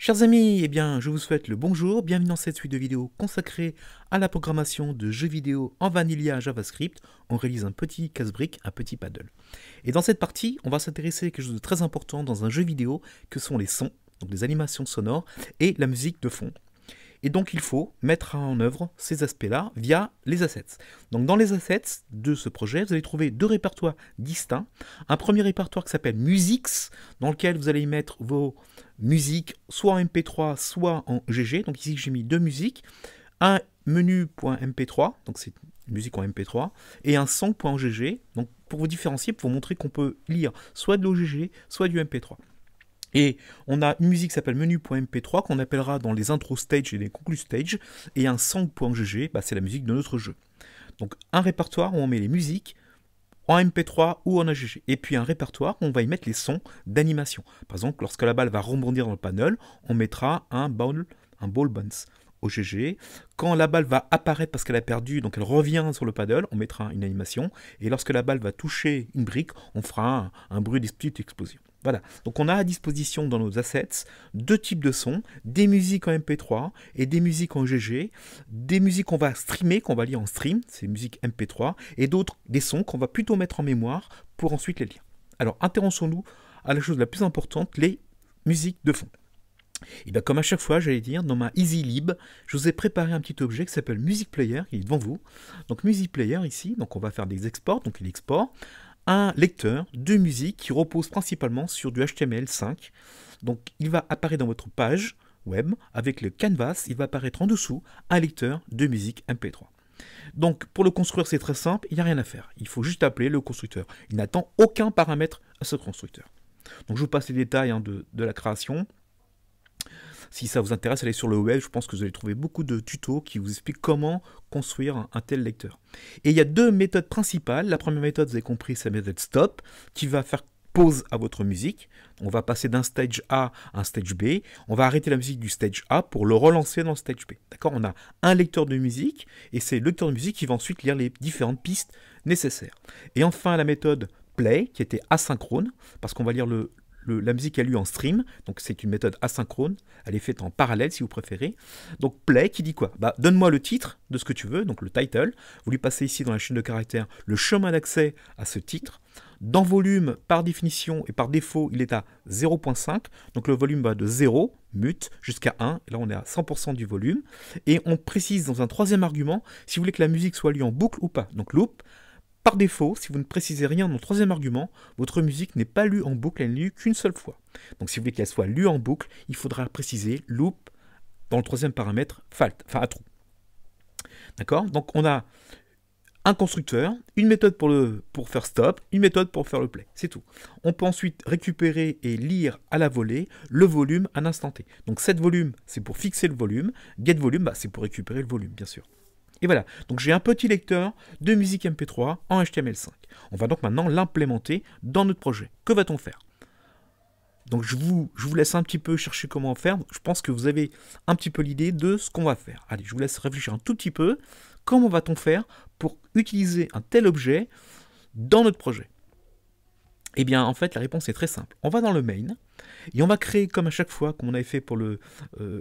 Chers amis, eh bien, je vous souhaite le bonjour, bienvenue dans cette suite de vidéos consacrée à la programmation de jeux vidéo en Vanilla JavaScript. On réalise un petit casse-brique, un petit paddle. Et dans cette partie, on va s'intéresser à quelque chose de très important dans un jeu vidéo, que sont les sons, donc les animations sonores et la musique de fond. Et donc il faut mettre en œuvre ces aspects-là via les assets. Donc dans les assets de ce projet, vous allez trouver deux répertoires distincts. Un premier répertoire qui s'appelle Musics, dans lequel vous allez y mettre vos musiques soit en MP3, soit en GG. Donc ici j'ai mis deux musiques, un menu.mp3, donc c'est une musique en MP3, et un son.gg. Donc pour vous différencier, pour vous montrer qu'on peut lire soit de l'OGG, soit du MP3. Et on a une musique qui s'appelle menu.mp3 qu'on appellera dans les intro stage et les conclu stage, et un song.gg, c'est la musique de notre jeu. Donc un répertoire où on met les musiques en MP3 ou en AGG, et puis un répertoire où on va y mettre les sons d'animation. Par exemple, lorsque la balle va rebondir dans le panel, on mettra un ball bounce au GG. Quand la balle va apparaître parce qu'elle a perdu, donc elle revient sur le paddle, on mettra une animation. Et lorsque la balle va toucher une brique, on fera un bruit de petite explosion. Voilà, donc on a à disposition dans nos assets deux types de sons, des musiques en MP3 et des musiques en GG, des musiques qu'on va streamer, qu'on va lire en stream, c'est musique MP3, et d'autres, des sons qu'on va plutôt mettre en mémoire pour ensuite les lire. Alors intéressons-nous à la chose la plus importante, les musiques de fond. Et bien comme à chaque fois, j'allais dire, dans ma EasyLib, je vous ai préparé un petit objet qui s'appelle Music Player, qui est devant vous. Donc Music Player ici, donc on va faire des exports, donc il export un lecteur de musique qui repose principalement sur du HTML5. Donc il va apparaître dans votre page web avec le canvas, il va apparaître en dessous un lecteur de musique MP3. Donc pour le construire c'est très simple, il n'y a rien à faire. Il faut juste appeler le constructeur. Il n'attend aucun paramètre à ce constructeur. Donc je vous passe les détails de la création. Si ça vous intéresse, allez sur le web, je pense que vous allez trouver beaucoup de tutos qui vous expliquent comment construire un tel lecteur. Et il y a deux méthodes principales. La première méthode, vous avez compris, c'est la méthode stop, qui va faire pause à votre musique. On va passer d'un stage A à un stage B. On va arrêter la musique du stage A pour le relancer dans le stage B. D'accord ? On a un lecteur de musique, et c'est le lecteur de musique qui va ensuite lire les différentes pistes nécessaires. Et enfin, la méthode play, qui était asynchrone, parce qu'on va lire la musique est lue en stream, donc c'est une méthode asynchrone, elle est faite en parallèle si vous préférez. Donc play qui dit quoi ? Donne-moi le titre de ce que tu veux, donc le title, vous lui passez ici dans la chaîne de caractères le chemin d'accès à ce titre. Dans volume, par définition et par défaut, il est à 0.5, donc le volume va de 0, mute, jusqu'à 1, et là on est à 100% du volume. Et on précise dans un troisième argument, si vous voulez que la musique soit lue en boucle ou pas, donc loop. Par défaut, si vous ne précisez rien dans le troisième argument, votre musique n'est pas lue en boucle, elle n'est lue qu'une seule fois. Donc si vous voulez qu'elle soit lue en boucle, il faudra préciser loop dans le troisième paramètre, à true. D'accord ? Donc on a un constructeur, une méthode pour faire stop, une méthode pour faire le play. C'est tout. On peut ensuite récupérer et lire à la volée le volume à l'instant T. Donc set volume, c'est pour fixer le volume. Get volume, c'est pour récupérer le volume, bien sûr. Et voilà, donc j'ai un petit lecteur de musique MP3 en HTML5. On va donc maintenant l'implémenter dans notre projet. Que va-t-on faire ? Donc je vous laisse un petit peu chercher comment faire. Je pense que vous avez un petit peu l'idée de ce qu'on va faire. Allez, je vous laisse réfléchir un tout petit peu. Comment va-t-on faire pour utiliser un tel objet dans notre projet ? Eh bien, en fait, la réponse est très simple. On va dans le main, et on va créer, comme à chaque fois, comme on avait fait pour le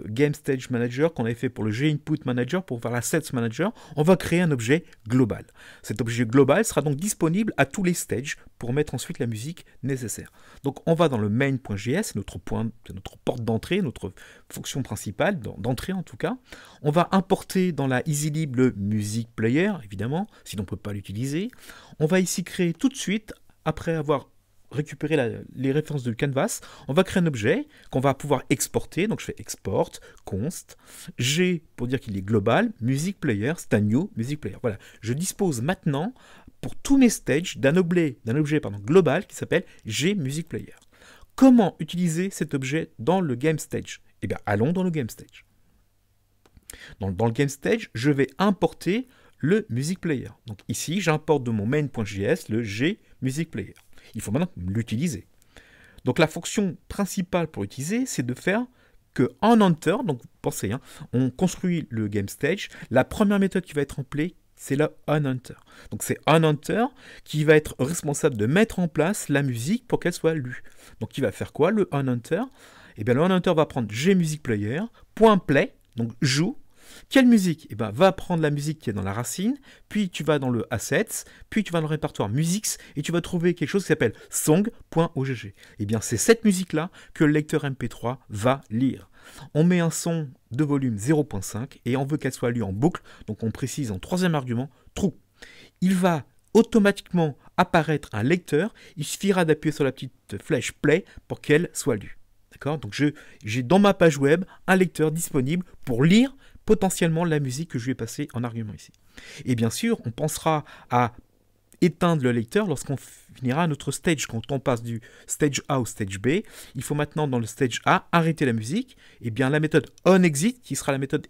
Game Stage Manager, qu'on avait fait pour le G-Input Manager, pour faire l'Assets Manager, on va créer un objet global. Cet objet global sera donc disponible à tous les stages pour mettre ensuite la musique nécessaire. Donc, on va dans le main.js, c'est notre porte d'entrée, notre fonction principale, d'entrée en tout cas. On va importer dans la EasyLib le Music Player, évidemment, sinon on ne peut pas l'utiliser. On va ici créer tout de suite, après avoir récupérer les références de canvas, on va créer un objet qu'on va pouvoir exporter. Donc je fais export, const, G pour dire qu'il est global, music player, c'est un new music player. Voilà, je dispose maintenant pour tous mes stages d'un objet global qui s'appelle G music player. Comment utiliser cet objet dans le game stage ? Eh bien, allons dans le game stage. Dans le game stage, je vais importer le music player. Donc ici, j'importe de mon main.js le G music player. Il faut maintenant l'utiliser. Donc la fonction principale pour l'utiliser, c'est de faire que en enter, donc pensez, on construit le game stage, la première méthode qui va être employée, c'est le onEnter. Donc c'est onEnter qui va être responsable de mettre en place la musique pour qu'elle soit lue. Donc il va faire quoi le onEnter ? Et bien l'ordinateur va prendre gMusicPlayer, .play, donc joue. Quelle musique? Eh ben, va prendre la musique qui est dans la racine, puis tu vas dans le Assets, puis tu vas dans le répertoire Musics, et tu vas trouver quelque chose qui s'appelle song.ogg. Eh bien, c'est cette musique-là que le lecteur MP3 va lire. On met un son de volume 0.5, et on veut qu'elle soit lue en boucle, donc on précise en troisième argument, true. Il va automatiquement apparaître un lecteur, il suffira d'appuyer sur la petite flèche play pour qu'elle soit lue. D'accord? Donc j'ai dans ma page web un lecteur disponible pour lire potentiellement la musique que je vais passer en argument ici. Et bien sûr, on pensera à éteindre le lecteur lorsqu'on finira notre stage. Quand on passe du stage A au stage B, il faut maintenant dans le stage A arrêter la musique. Et bien la méthode onExit, qui sera la méthode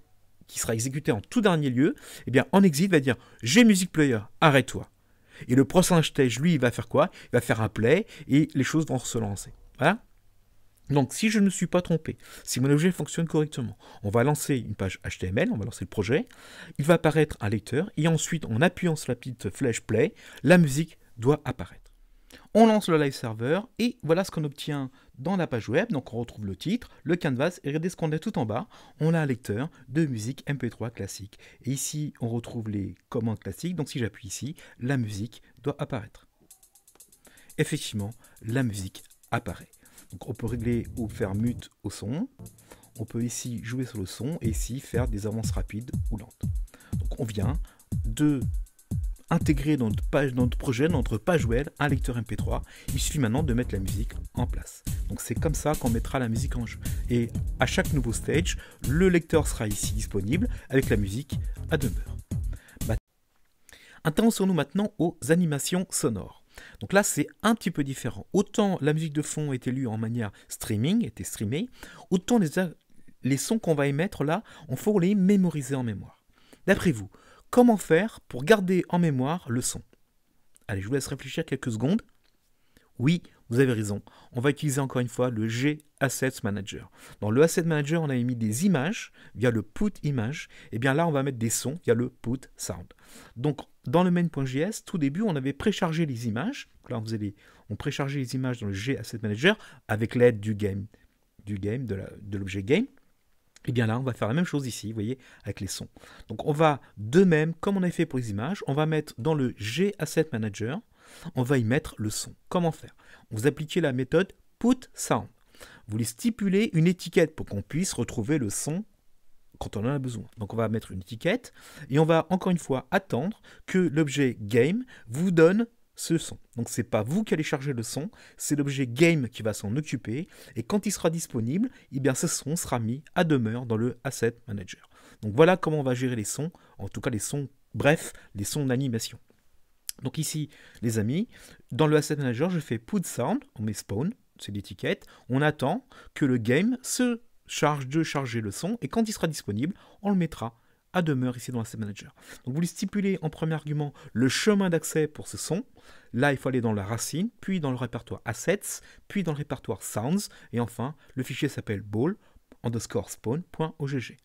qui sera exécutée en tout dernier lieu, et bien onExit va dire gMusicPlayer, arrête-toi. Et le prochain stage, lui, il va faire quoi? Il va faire un play et les choses vont se lancer. Voilà. Donc, si je ne me suis pas trompé, si mon objet fonctionne correctement, on va lancer une page HTML, on va lancer le projet, il va apparaître un lecteur, et ensuite, en appuyant sur la petite flèche play, la musique doit apparaître. On lance le live server, et voilà ce qu'on obtient dans la page web. Donc, on retrouve le titre, le canvas, et regardez ce qu'on a tout en bas. On a un lecteur de musique MP3 classique. Et ici, on retrouve les commandes classiques. Donc, si j'appuie ici, la musique doit apparaître. Effectivement, la musique apparaît. Donc on peut régler ou faire mute au son. On peut ici jouer sur le son et ici faire des avances rapides ou lentes. Donc on vient de intégrer dans notre projet, dans notre page web, un lecteur MP3. Il suffit maintenant de mettre la musique en place. Donc c'est comme ça qu'on mettra la musique en jeu. Et à chaque nouveau stage, le lecteur sera ici disponible avec la musique à demeure. Intéressons-nous maintenant aux animations sonores. Donc là, c'est un petit peu différent. Autant la musique de fond était lue en manière streaming, était streamée, autant les sons qu'on va émettre là, on faut les mémoriser en mémoire. D'après vous, comment faire pour garder en mémoire le son? Allez, je vous laisse réfléchir quelques secondes. Oui, vous avez raison. On va utiliser encore une fois le gAssets Manager. Dans le Asset Manager, on a mis des images via le Put Image. Et bien là, on va mettre des sons via le Put Sound. Donc, dans le main.js, tout début, on avait préchargé les images. Là, on préchargeait les images dans le gAssets Manager avec l'aide de l'objet game. Et bien là, on va faire la même chose ici, vous voyez, avec les sons. Donc, on va de même, comme on avait fait pour les images, on va mettre dans le gAssets Manager, on va y mettre le son. Comment faire? Vous appliquez la méthode putSound. Vous voulez stipuler une étiquette pour qu'on puisse retrouver le son quand on en a besoin. Donc on va mettre une étiquette et on va encore une fois attendre que l'objet game vous donne ce son. Donc c'est pas vous qui allez charger le son, c'est l'objet game qui va s'en occuper et quand il sera disponible, eh bien ce son sera mis à demeure dans le Asset Manager. Donc voilà comment on va gérer les sons, en tout cas les sons, bref, les sons d'animation. Donc ici, les amis, dans le Asset Manager, je fais Put Sound, on met Spawn, c'est l'étiquette, on attend que le game se charge de charger le son, et quand il sera disponible, on le mettra à demeure ici dans l'Asset Manager. Donc vous lui stipulez en premier argument le chemin d'accès pour ce son, là il faut aller dans la racine, puis dans le répertoire Assets, puis dans le répertoire Sounds, et enfin, le fichier s'appelle ball_spawn.ogg.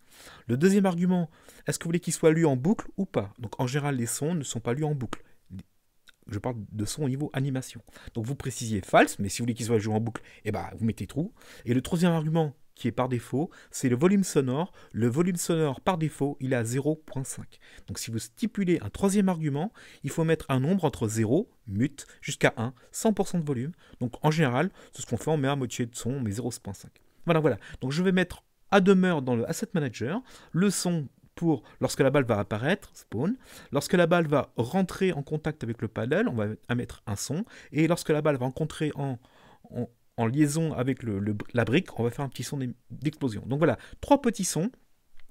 Le deuxième argument, est-ce que vous voulez qu'il soit lu en boucle ou pas? Donc en général, les sons ne sont pas lus en boucle. Je parle de son au niveau animation. Donc vous précisiez false, mais si vous voulez qu'il soit joué en boucle, eh ben, vous mettez true. Et le troisième argument, qui est par défaut, c'est le volume sonore. Le volume sonore, par défaut, il est à 0.5. Donc si vous stipulez un troisième argument, il faut mettre un nombre entre 0, mute, jusqu'à 1, 100% de volume. Donc en général, c'est ce qu'on fait, on met un moitié de son, on met 0.5. Voilà. Donc je vais mettre à demeure dans le Asset Manager le son pour lorsque la balle va apparaître, spawn, lorsque la balle va rentrer en contact avec le paddle, on va émettre un son, et lorsque la balle va rencontrer en liaison avec la brique, on va faire un petit son d'explosion. Donc voilà, 3 petits sons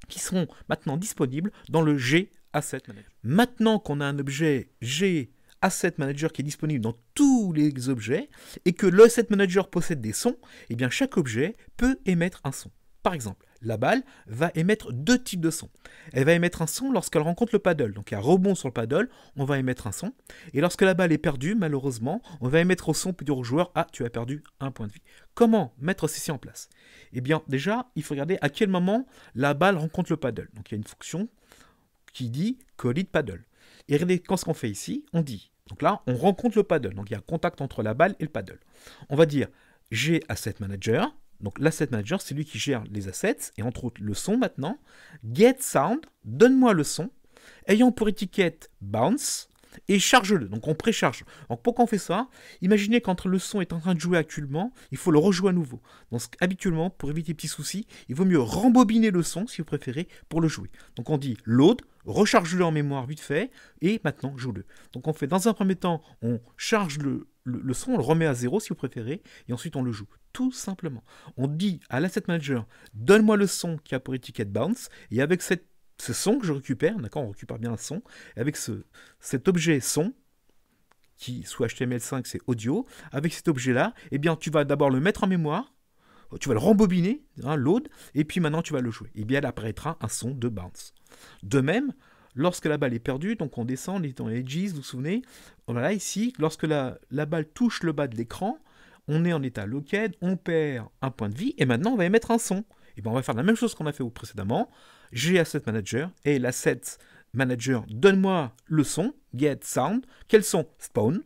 qui seront maintenant disponibles dans le gAssets Manager. Maintenant qu'on a un objet gAssets Manager qui est disponible dans tous les objets, et que l'Asset Manager possède des sons, eh bien chaque objet peut émettre un son. Par exemple, la balle va émettre 2 types de sons. Elle va émettre un son lorsqu'elle rencontre le paddle. Donc il y a rebond sur le paddle, on va émettre un son. Et lorsque la balle est perdue, malheureusement, on va émettre au son pour dire au joueur « Ah, tu as perdu un point de vie ». Comment mettre ceci en place? Eh bien déjà, il faut regarder à quel moment la balle rencontre le paddle. Donc il y a une fonction qui dit « Collide paddle ». Et regardez, quand ce qu'on fait ici, on dit, donc là, on rencontre le paddle. Donc il y a un contact entre la balle et le paddle. On va dire « gAssets Manager ». Donc l'asset manager, c'est lui qui gère les assets, et entre autres le son maintenant. Get sound, donne-moi le son, ayant pour étiquette bounce, et charge-le. Donc on précharge. Donc pourquoi on fait ça? Imaginez qu'entre le son est en train de jouer actuellement, il faut le rejouer à nouveau. Donc habituellement, pour éviter petits soucis, il vaut mieux rembobiner le son, si vous préférez, pour le jouer. Donc on dit load, recharge-le en mémoire vite fait, et maintenant joue-le. Donc on fait dans un premier temps, on charge le son, on le remet à 0 si vous préférez, et ensuite on le joue. Tout simplement. On dit à l'asset manager, donne-moi le son qui a pour étiquette bounce, et avec ce son que je récupère, d'accord, on récupère bien un son, et avec cet objet son, qui soit HTML5 c'est audio, avec cet objet-là, eh bien tu vas d'abord le mettre en mémoire, tu vas le rembobiner, hein, load, et puis maintenant tu vas le jouer. Et bien il apparaîtra un son de bounce. De même, lorsque la balle est perdue, donc on descend, on est dans les edges, vous vous souvenez, voilà ici, lorsque la balle touche le bas de l'écran, on est en état locked, on perd un point de vie, et maintenant on va émettre un son. Et bien on va faire la même chose qu'on a fait précédemment. J'ai Asset Manager, et l'Asset Manager, donne-moi le son, get sound, quel son? Spawn,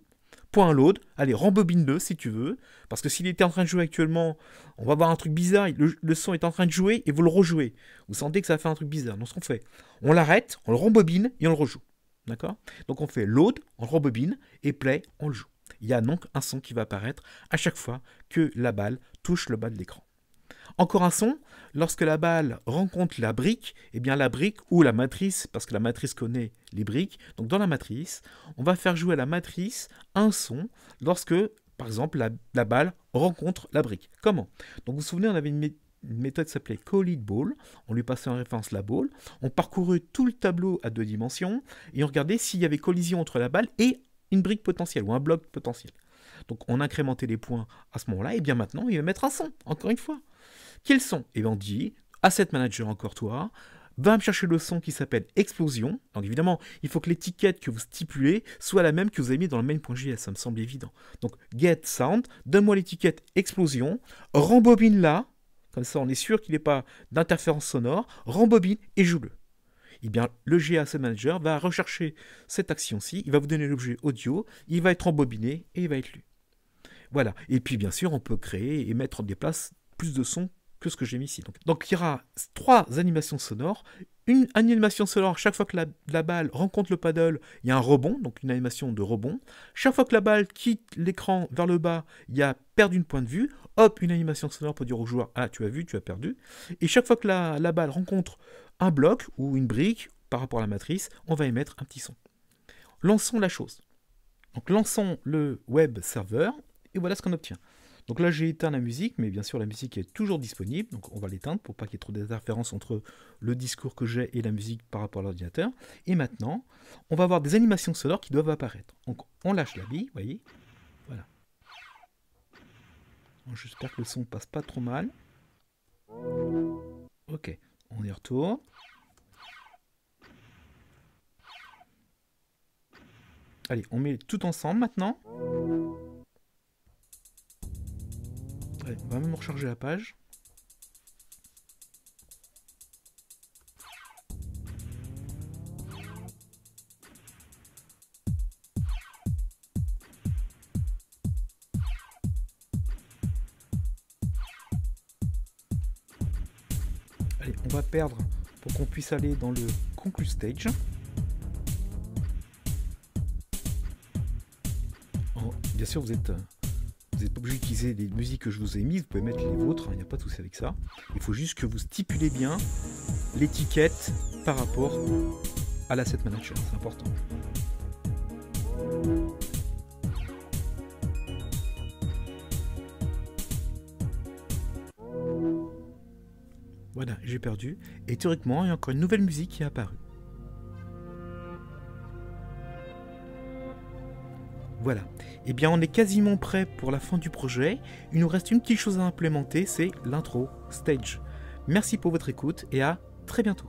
point load, allez, rembobine-le si tu veux, parce que s'il était en train de jouer actuellement, on va voir un truc bizarre, le son est en train de jouer, et vous le rejouez. Vous sentez que ça fait un truc bizarre. Donc ce qu'on fait, on l'arrête, on le rembobine, et on le rejoue. D'accord? Donc on fait load, on le rembobine, et play, on le joue. Il y a donc un son qui va apparaître à chaque fois que la balle touche le bas de l'écran. Encore un son, lorsque la balle rencontre la brique, eh bien la brique ou la matrice, parce que la matrice connaît les briques, donc dans la matrice, on va faire jouer à la matrice un son lorsque, par exemple, la balle rencontre la brique. Comment? Donc vous vous souvenez, on avait une méthode qui s'appelait CallItBall, on lui passait en référence la balle, on parcourait tout le tableau à 2 dimensions, et on regardait s'il y avait collision entre la balle et une brique potentielle, ou un bloc potentiel. Donc on incrémentait les points à ce moment-là, et bien maintenant, il va mettre un son, encore une fois. Quel son? Et bien on dit, Asset Manager encore toi, va me chercher le son qui s'appelle Explosion. Donc évidemment, il faut que l'étiquette que vous stipulez soit la même que vous avez mis dans le main.js, ça me semble évident. Donc get sound, donne-moi l'étiquette Explosion, rembobine-la, comme ça on est sûr qu'il n'y ait pas d'interférence sonore, rembobine et joue-le. Eh bien, le GA Asset Manager va rechercher cette action-ci, il va vous donner l'objet audio, il va être rembobiné et il va être lu. Voilà. Et puis bien sûr, on peut créer et mettre en des places plus de sons que ce que j'ai mis ici. Donc il y aura 3 animations sonores. Une animation sonore, chaque fois que la balle rencontre le paddle, il y a un rebond, donc une animation de rebond. Chaque fois que la balle quitte l'écran vers le bas, il y a perdre une point de vue. Hop, une animation sonore pour dire au joueur, ah tu as vu, tu as perdu. Et chaque fois que la balle rencontre un bloc ou une brique par rapport à la matrice, on va émettre un petit son. Lançons la chose. Donc lançons le web serveur et voilà ce qu'on obtient. Donc là, j'ai éteint la musique, mais bien sûr, la musique est toujours disponible. Donc on va l'éteindre pour pas qu'il y ait trop d'interférences entre le discours que j'ai et la musique par rapport à l'ordinateur. Et maintenant, on va avoir des animations sonores qui doivent apparaître. Donc on lâche la bille, vous voyez. Voilà. J'espère que le son passe pas trop mal. Ok, on y retourne. Allez, on met tout ensemble maintenant. Allez, on va même recharger la page. Allez, on va perdre pour qu'on puisse aller dans le conclude stage. Oh, bien sûr, vous n'êtes pas obligé d'utiliser les musiques que je vous ai mises, vous pouvez mettre les vôtres, il n'y a pas de souci avec ça. Il faut juste que vous stipulez bien l'étiquette par rapport à l'asset manager, c'est important. Voilà, j'ai perdu. Et théoriquement, il y a encore une nouvelle musique qui est apparue. Voilà. Eh bien, on est quasiment prêt pour la fin du projet. Il nous reste une petite chose à implémenter, c'est l'intro stage. Merci pour votre écoute et à très bientôt.